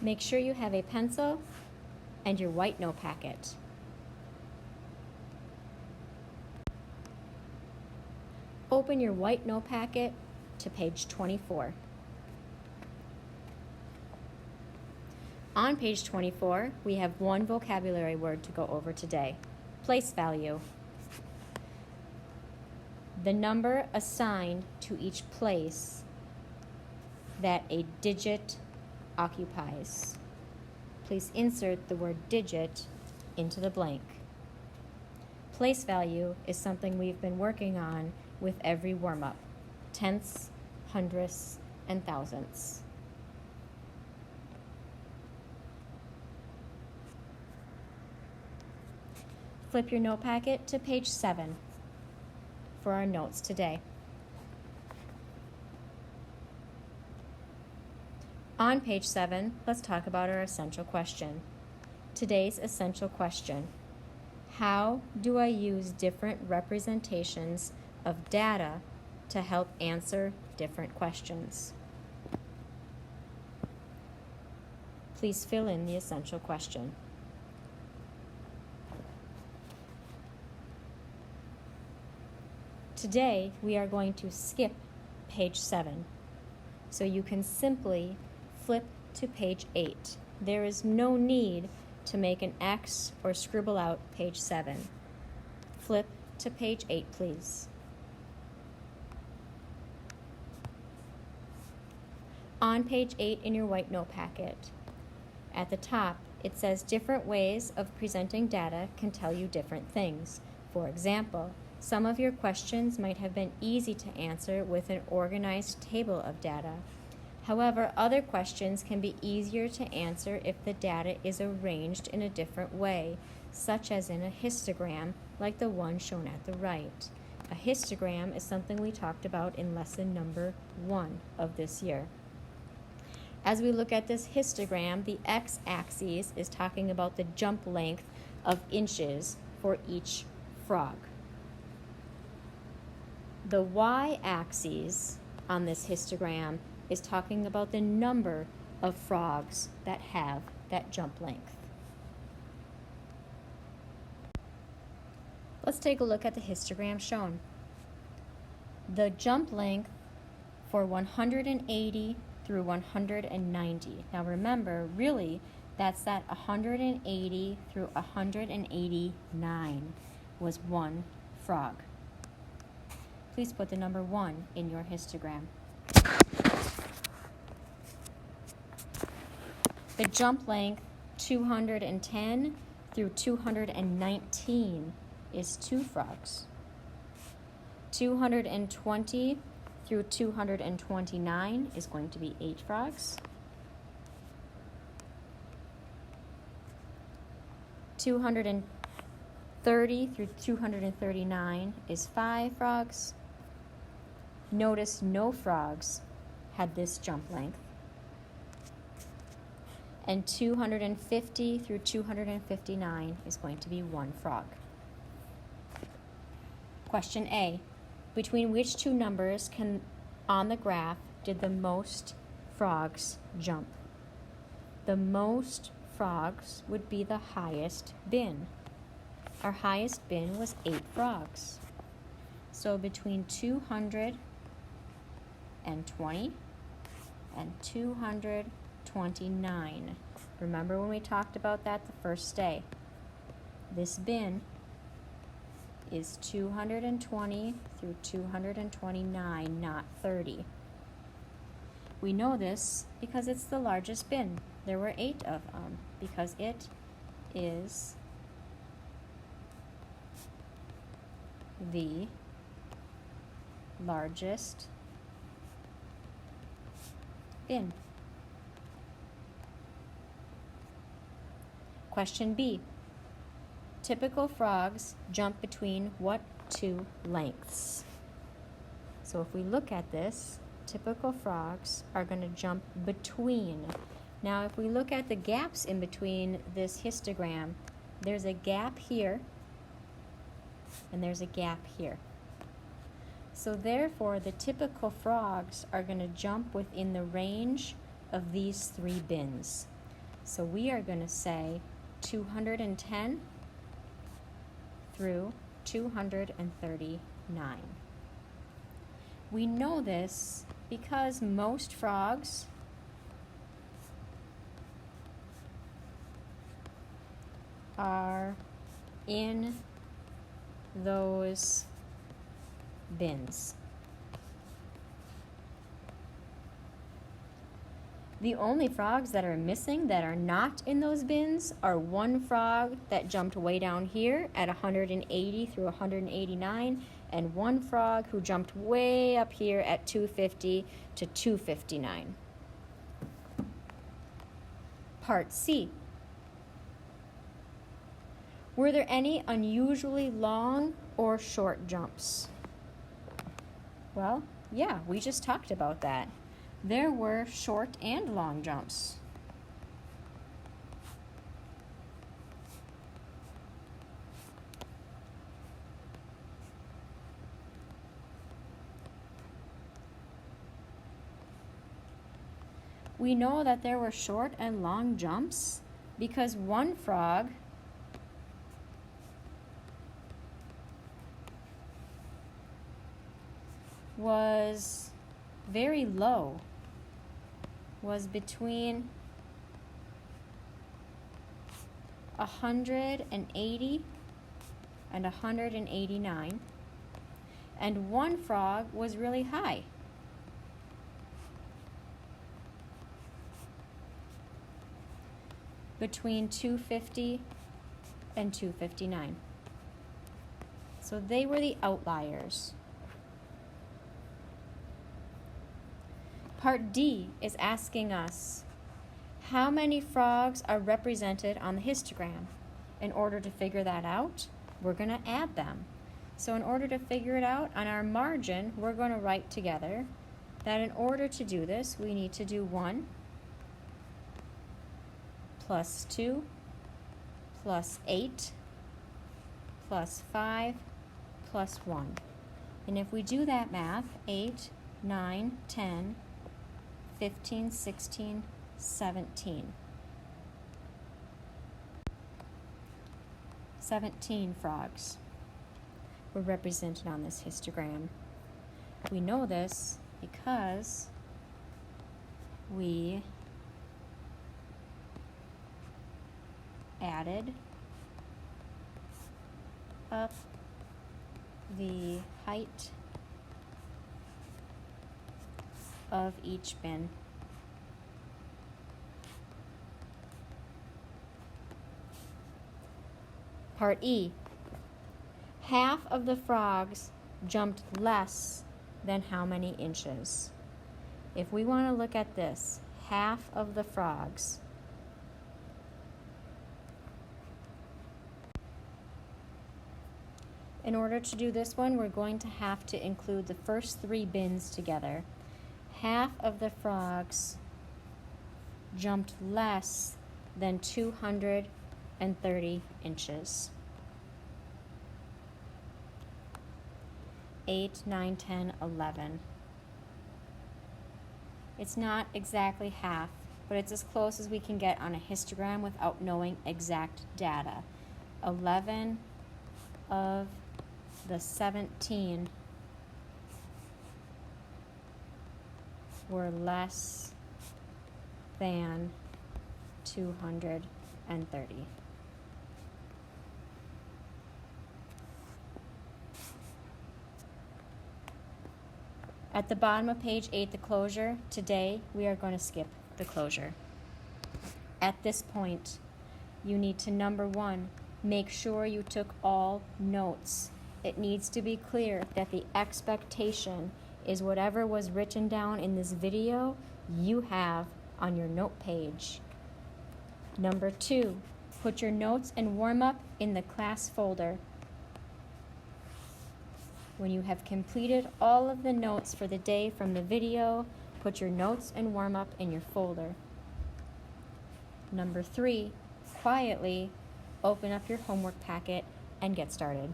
Make sure you have a pencil and your white note packet. Open your white note packet to page 24. On page 24, we have one vocabulary word to go over today: place value. The number assigned to each place that a digit occupies. Please insert the word digit into the blank. Place value is something we've been working on with every warm-up: tenths, hundredths, and thousandths. Flip your note packet to page 7 for our notes today. On page 7, let's talk about our essential question. Today's essential question: how do I use different representations of data to help answer different questions? Please fill in the essential question. Today, we are going to skip page 7, so you can simply flip to page 8. There is no need to make an X or scribble out page 7. Flip to page 8, please. On page 8 in your white note packet, at the top, it says different ways of presenting data can tell you different things. For example, some of your questions might have been easy to answer with an organized table of data. However, other questions can be easier to answer if the data is arranged in a different way, such as in a histogram, like the one shown at the right. A histogram is something we talked about in lesson number 1 of this year. As we look at this histogram, the x-axis is talking about the jump length of inches for each frog. The y-axis on this histogram is talking about the number of frogs that have that jump length. Let's take a look at the histogram shown. The jump length for 180 through 190. Now remember, really, that's that 180 through 189 was one frog. Please put the number 1 in your histogram. The jump length 210 through 219 is 2 frogs. 220 through 229 is going to be 8 frogs. 230 through 239 is 5 frogs. Notice no frogs had this jump length. And 250 through 259 is going to be 1 frog. Question A: between which two numbers on the graph did the most frogs jump? The most frogs would be the highest bin. Our highest bin was 8 frogs. So between 220 and 229. Remember when we talked about that the first day? This bin is 220 through 229, not 30. We know this because it's the largest bin. There were 8 of them because it is the largest bin. Question B: typical frogs jump between what 2 lengths? So if we look at this, typical frogs are going to jump between. Now if we look at the gaps in between this histogram, there's a gap here and there's a gap here. So therefore, the typical frogs are going to jump within the range of these 3 bins. So we are going to say 210 through 239. We know this because most frogs are in those bins. The only frogs that are missing that are not in those bins are one frog that jumped way down here at 180 through 189, and one frog who jumped way up here at 250 to 259. Part C. Were there any unusually long or short jumps? Well, yeah, we just talked about that. There were short and long jumps. We know that there were short and long jumps because one frog was very low, was between 180 and 189, and one frog was really high. Between 250 and 259. So they were the outliers. Part D is asking us, how many frogs are represented on the histogram? In order to figure that out, we're going to add them. So in order to figure it out, on our margin, we're going to write together that in order to do this, we need to do 1 plus 2 plus 8 plus 5 plus 1. And if we do that math, 8, 9, 10, 15, 16, 17. 17 frogs were represented on this histogram. We know this because we added up the height of each bin. Part E. Half of the frogs jumped less than how many inches? If we want to look at this, half of the frogs. In order to do this one, we're going to have to include the first 3 bins together. Half of the frogs jumped less than 230 inches. 8, 9, 10, 11. It's not exactly half, but it's as close as we can get on a histogram without knowing exact data. 11 of the 17 were less than 230. At the bottom of page 8, the closure, today we are going to skip the closure. At this point, you need to, number 1, make sure you took all notes. It needs to be clear that the expectation is whatever was written down in this video, you have on your note page. Number 2, put your notes and warm-up in the class folder. When you have completed all of the notes for the day from the video, put your notes and warm-up in your folder. Number 3, quietly open up your homework packet and get started.